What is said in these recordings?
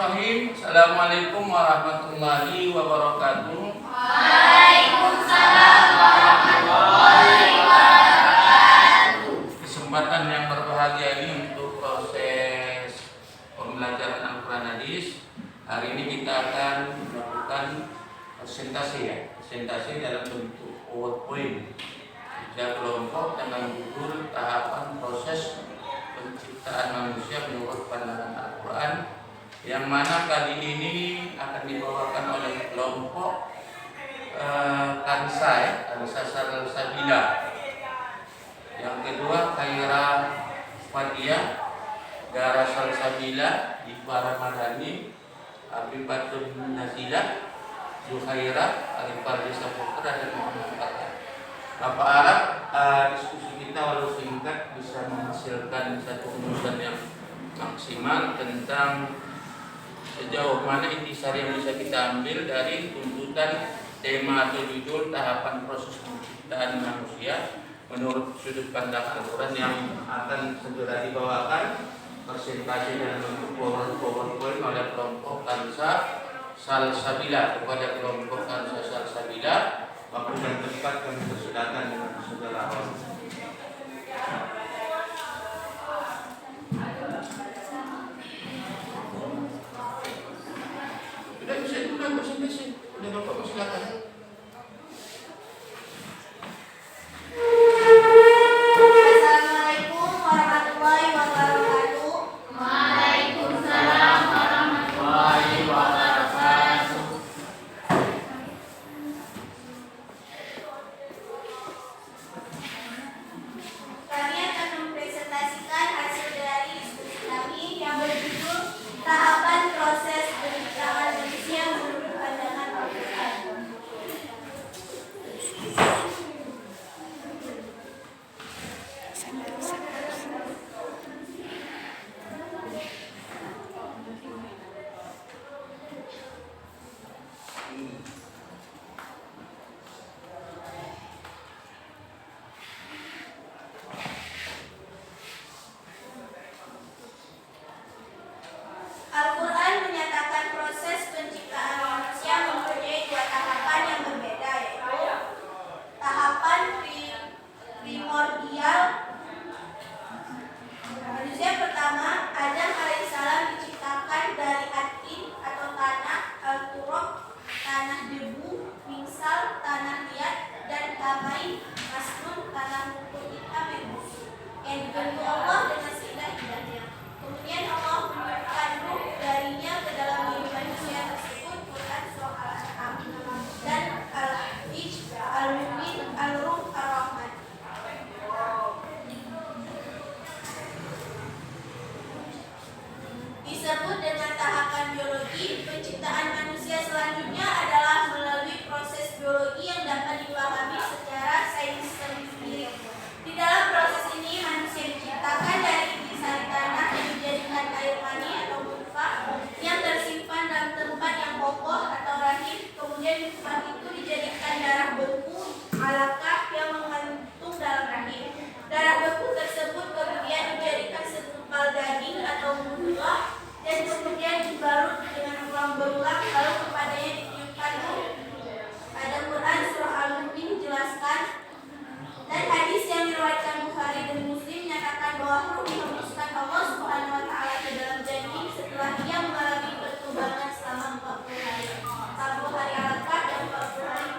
Bismillahirrahmanirrahim. Assalamualaikum warahmatullahi wabarakatuh. Waalaikumsalam warahmatullahi wabarakatuh. Kesempatan yang berbahagia ini untuk proses pembelajaran Al-Quran Hadis. Hari ini kita akan melakukan presentasi dalam bentuk PowerPoint 3 kelompok dengan judul tahapan proses penciptaan manusia menurut pandangan Al-Quran, yang mana kali ini akan dibawakan oleh kelompok Kansa Salsabila. Yang kedua Khaira Fadia, Gara Salsabila, Iqbal Madani, Abibatun Nazila, Zuhaira, Arifal Desa Putra, dan Muhammad Fatah. Bapak harap diskusi kita walau singkat bisa menghasilkan satu rumusan yang maksimal tentang sejauh mana intisari yang bisa kita ambil dari tuntutan tema atau judul tahapan proses penciptaan manusia menurut sudut pandang Al-Quran yang akan segera dibawakan presentasi dalam bentuk PowerPoint oleh kelompok Kansa Salsabila. Kepada kelompok Kansa Salsabila, waktu dan tempat kami persilakan dengan segala hormat. Sudah presentasi. Sudah Bapak persilakan. Assalamualaikum warahmatullahi wabarakatuh. Waalaikumsalam warahmatullahi wabarakatuh. Kami akan mempresentasikan hasil dari diskusi kami yang berjudul tahapan proses penciptaan manusia menurut pandangan Al-Quran. Al-Quran menyatakan proses penciptaan manusia mempunyai 2 tahapan yang berbeda, yaitu tahapan primordial. Manusia pertama, Adam alaihissalam, diciptakan dari atin atau tanah, al-turab, tanah debu, mingsal, tanah liat, dan tamai, masnun, tanah lumpur hitam yang busuk, yang dibentuk Allah dengan seindah-indahnya. Kemudian Allah menurunkan ruh darinya ke dalam diri manusia tersebut. Quran Surah Al-An'am dan Al-Hijj, Al-Mu'min, Al-Rum, Ar-Rahman. Disebut dengan tahapan biologi. Penciptaan manusia selanjutnya adalah melalui proses biologi yang dapat dipahami secara sains sendiri. Di dalam proses ini manusia diciptakan dari intisari tanah yang dijadikan air mani atau nutfah yang tersimpan dalam tempat yang kokoh atau rahim. Kemudian nutfah itu dijadikan darah beku, alaqah, yang menggantung dalam rahim. Darah beku tersebut kemudian dijadikan segumpal daging atau mudghah dan kemudian dibalut dengan tulang belulang, lalu kepadanya ditiupkan ruh. Pada Quran Surah Al-Mu'min dijelaskan, dan hadis yang diriwayatkan Bukhari dan Muslim menyatakan bahwa ruh dihembuskan Allah Subhanahu wa taala ke dalam janin setelah ia mengalami pertumbangan selama 40 hari. 40 hari alaqah dan 40 hari.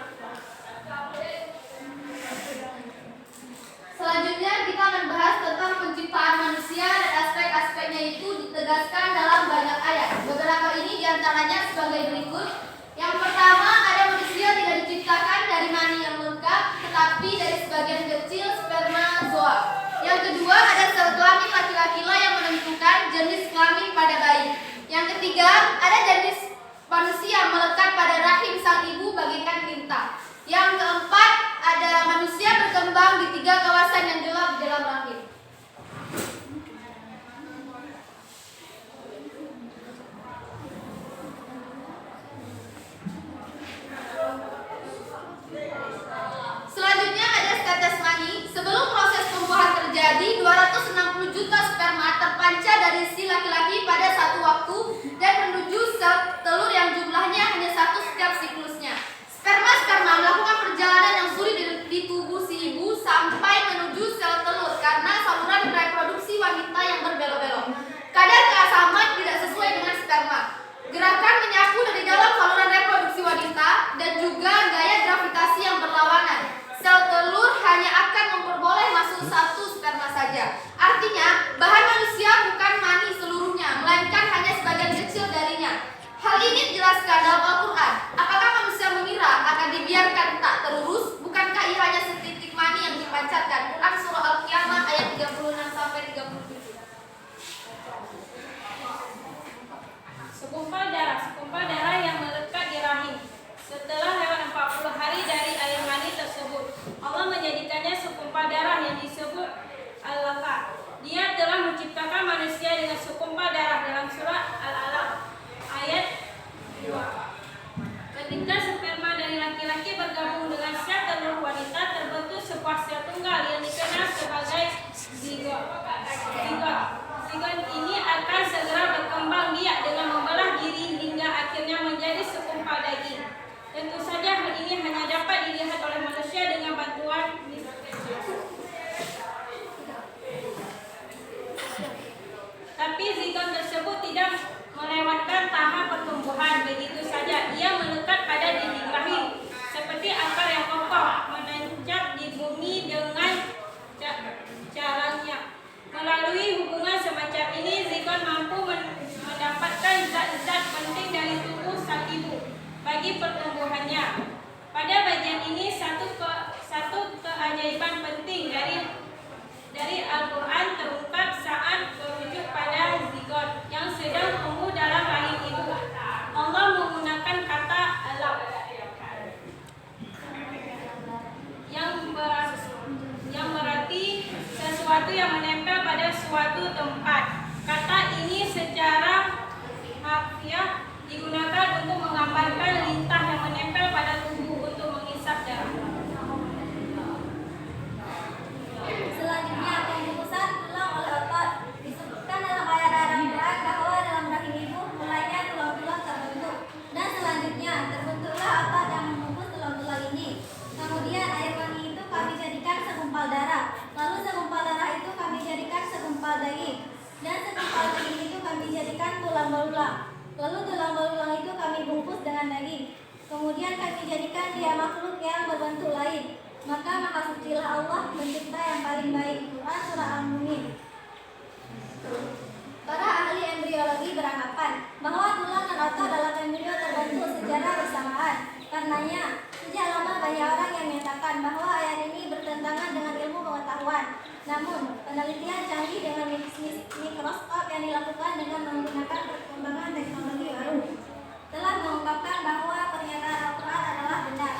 Selanjutnya kita akan bahas tentang penciptaan manusia dan aspek-aspeknya itu ditegaskan dalam banyak ayat. Beberapa ini diantaranya sebagai berikut. Yang pertama, ada manusia tidak diciptakan dari mani yang lengkap, tetapi dari sebagian kecil spermatozoa. Yang kedua, ada sel kelamin laki-laki yang menentukan jenis kelamin pada bayi. Yang ketiga, ada jenis manusia melekat pada rahim sang ibu bagaikan tinta. Yang keempat, ada manusia berkembang di 3 kawasan yang gelap di dalam rahim. Selanjutnya ada status mani. Sebelum proses pembuahan terjadi, 260 juta sperma terpancar dari si laki-laki pada satu waktu dan menuju Hal ini dijelaskan dalam Al-Quran. Apakah manusia mengira akan dibiarkan tak terurus? Bukankah ia hanya setitik mani yang dipancarkan? Quran Surah Al-Qiyamah ayat 36-37. Segumpal darah yang melekat di rahim. Setelah lewat 40 hari dari air mani tersebut, Allah menjadikannya segumpal darah yang disebut Al-Alaq. Dia telah menciptakan manusia dengan segumpal darah dalam surah Al-Alaq ayat 2. Ketika sperma dari laki-laki bergabung dengan sel telur wanita, terbentuk sebuah sel tunggal yang dikenal sebagai zigot. Zigot ini akan segera berkembang biak dengan membelah diri hingga akhirnya menjadi segumpal daging. Tentu saja hal ini hanya dapat dilihat oleh manusia dengan bantuan mikroskop. Tapi zigot tersebut tidak melewatkan tahap pertumbuhan begitu saja. Ia melekat pada dinding rahim seperti akar yang kokoh menancap di bumi dengan caranya. Melalui hubungan semacam ini, zigot mampu mendapatkan zat-zat penting dari tubuh sang ibu bagi pertumbuhannya. Pada bagian ini satu keajaiban penting dari Al-Quran terungkap saat merujuk pada zigot yang sedang tumbuh dalam rahim ibu. Allah menggunakan kata alaq yang berarti sesuatu yang menempel pada suatu tempat. Kata ini secara harfiah digunakan untuk menggambarkan lintah yang menempel pada tubuh untuk mengisap darah. Selanjutnya, pembukusan tulang oleh otot. Disebutkan dalam ayat Al-Quran bahwa dalam rahim ibu mulainya tulang-tulang terbentuk, dan selanjutnya terbentuklah otot yang membungkus tulang-tulang ini. Kemudian air mani itu kami jadikan segumpal darah, lalu segumpal darah itu kami jadikan segumpal daging, dan segumpal daging itu kami jadikan tulang belulang. Lalu tulang belulang itu kami bungkus dengan daging. Kemudian kami jadikan dia makhluk yang berbentuk lain. Maka maha sucilah Allah pencipta yang paling baik. Quran Surah Al-Mu'min. Para ahli embriologi beranggapan bahwa tulang dan otot dalam embrio terbentuk secara bersamaan. Karenanya, sejak lama banyak orang yang menyatakan bahwa ayat ini bertentangan dengan ilmu pengetahuan. Namun, penelitian canggih dengan mikroskop yang dilakukan dengan menggunakan perkembangan teknologi baru telah mengungkapkan bahwa pernyataan Al-Quran adalah benar.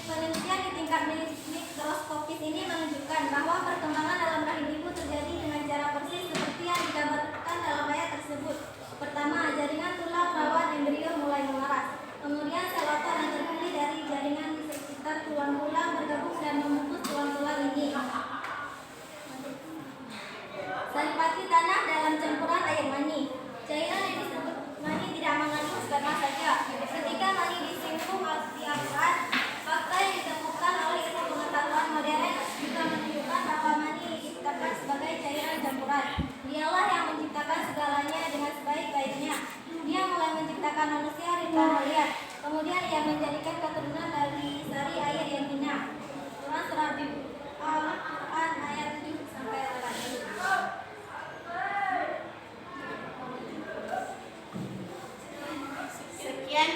Penelitian di tingkat mikroskopis ini menunjukkan bahwa perkembangan dalam rahim ibu terjadi dengan cara persis seperti yang digambarkan dalam ayat tersebut. Pertama, jaringan tulang rawan embrio mulai mengeras. Kemudian sel otot yang terpilih dari jaringan di sekitar tulang-tulang bergabung dan membungkus tulang-tulang ini. Saripati tanah dalam campuran air mani. Cairan yang disebut mani tidak mengandung sperma saja. Ketika mani disinggung di Al-Quran, fakta yang ditemukan oleh ilmu pengetahuan modern juga menunjukkan bahwa mani diciptakan sebagai cairan campuran. Dialah yang menciptakan segalanya dengan sebaik-baiknya. Dia mulai menciptakan manusia ringan melihat. Kemudian ia menjadikan keturunan dari sari air yang hina. Quran Surah Al-Quran ayat 7-8. Sekian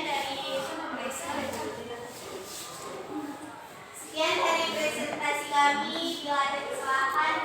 dari presentasi kami. Bila ada kesalahan,